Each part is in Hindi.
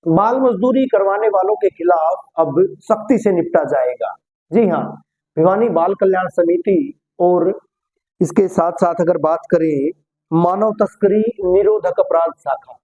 बाल मजदूरी करवाने वालों के खिलाफ अब सख्ती से निपटा जाएगा। जी हाँ, भिवानी बाल कल्याण समिति और इसके साथ साथ अगर बात करें मानव तस्करी निरोधक अपराध शाखा,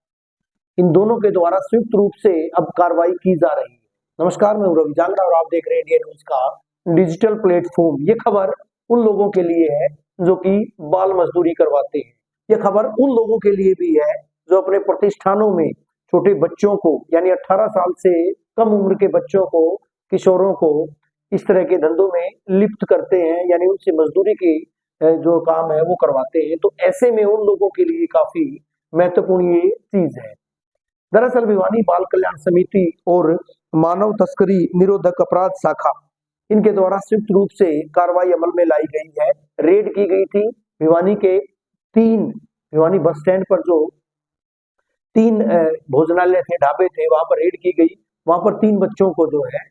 इन दोनों के द्वारा संयुक्त रूप से अब कार्रवाई की जा रही है। नमस्कार, मैं रवि जांगड़ा और आप देख रहे हैं इंडिया न्यूज का डिजिटल प्लेटफॉर्म। ये खबर उन लोगों के लिए है जो कि बाल मजदूरी करवाते हैं। ये खबर उन लोगों के लिए भी है जो अपने प्रतिष्ठानों में छोटे बच्चों को, यानी 18 साल से कम उम्र के बच्चों को, किशोरों को इस तरह के धंधों में लिप्त करते हैं, यानी उनसे मजदूरी की जो काम है वो करवाते हैं। तो ऐसे में उन लोगों के लिए काफी महत्वपूर्ण ये चीज है। दरअसल भिवानी बाल कल्याण समिति और मानव तस्करी निरोधक अपराध शाखा, इनके द्वारा संयुक्त रूप से कार्रवाई अमल में लाई गई है। रेड की गई थी भिवानी के भिवानी बस स्टैंड पर जो 3 भोजनालय थे, ढाबे थे, वहां पर रेड की गई। वहां पर 3 बच्चों को जो है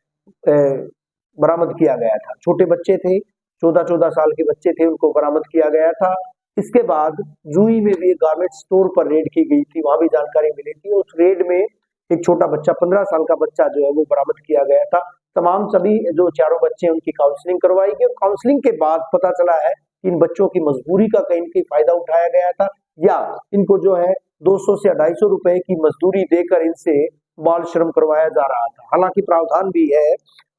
बरामद किया गया था। छोटे बच्चे थे, 14-14 साल के बच्चे थे, उनको बरामद किया गया था। इसके बाद जूही में भी एक गारमेंट स्टोर पर रेड की गई थी, वहां भी जानकारी मिली थी। उस रेड में एक छोटा बच्चा, 15 साल का बच्चा जो है वो बरामद किया गया था। तमाम सभी जो चारों बच्चे हैं उनकी काउंसलिंग करवाई गई और काउंसलिंग के बाद पता चला है कि इन बच्चों की मजबूरी का कहीं कहीं फायदा उठाया गया था, या इनको जो है 200 से 250 रुपए की मजदूरी देकर इनसे बाल श्रम करवाया जा रहा था। हालांकि प्रावधान भी है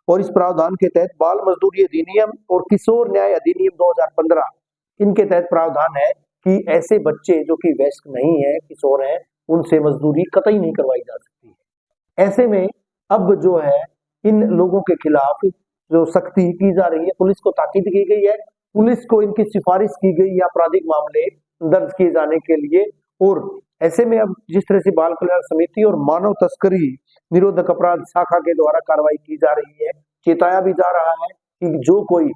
और इस प्रावधान के तहत बाल मजदूरी अधिनियम और किशोर न्याय अधिनियम 2015, इनके तहत प्रावधान है कि ऐसे बच्चे जो कि वयस्क नहीं है, किशोर हैं, उनसे मजदूरी कतई नहीं करवाई जा सकती है। ऐसे में अब जो है इन लोगों के खिलाफ जो सख्ती की जा रही है, पुलिस को ताकीद की गई है, पुलिस को इनकी सिफारिश की गई है आपराधिक मामले दर्ज किए जाने के लिए। और ऐसे में अब जिस तरह से बाल कल्याण समिति और मानव तस्करी निरोधक अपराध शाखा के द्वारा कार्रवाई की जा रही है, चेताया भी जा रहा है कि जो कोई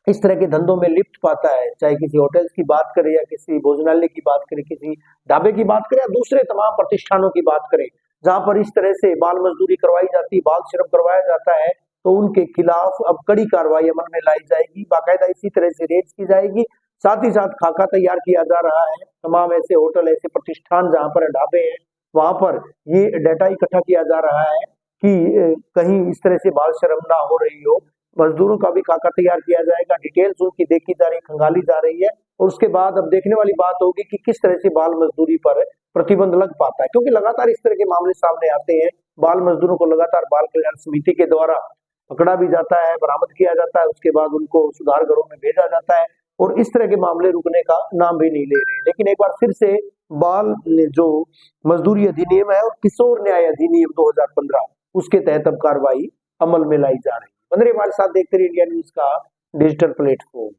इस तरह के धंधों में लिप्त पाता है, चाहे किसी होटल्स की बात करें या किसी भोजनालय की बात करें, किसी ढाबे की बात करें या दूसरे तमाम प्रतिष्ठानों की बात करें, जहां पर इस तरह से बाल मजदूरी करवाई जाती है, बाल श्रम करवाया जाता है, तो उनके खिलाफ अब कड़ी कार्रवाई अमल में लाई जाएगी। बाकायदा इसी तरह से रेड्स की जाएगी। साथ ही साथ खाका तैयार किया जा रहा है। तमाम ऐसे होटल, ऐसे प्रतिष्ठान जहां पर ढाबे हैं, वहां पर ये डाटा इकट्ठा किया जा रहा है कि कहीं इस तरह से बाल श्रम ना हो रही हो। मजदूरों का भी खाका तैयार किया जाएगा, डिटेल्स उनकी देखी जा रही, खंगाली जा रही है। और उसके बाद अब देखने वाली बात होगी कि किस तरह से बाल मजदूरी पर प्रतिबंध लग पाता है, क्योंकि लगातार इस तरह के मामले सामने आते हैं। बाल मजदूरों को लगातार बाल कल्याण समिति के द्वारा पकड़ा भी जाता है, बरामद किया जाता है, उसके बाद उनको सुधार गृहों में भेजा जाता है और इस तरह के मामले रुकने का नाम भी नहीं ले रहे। लेकिन एक बार फिर से बाल जो मजदूरी अधिनियम है और किशोर न्याय अधिनियम 2015, उसके तहत अब कार्रवाई अमल में लाई जा रही है। बने हमारे साथ, देखते रहिए इंडिया न्यूज का डिजिटल प्लेटफॉर्म।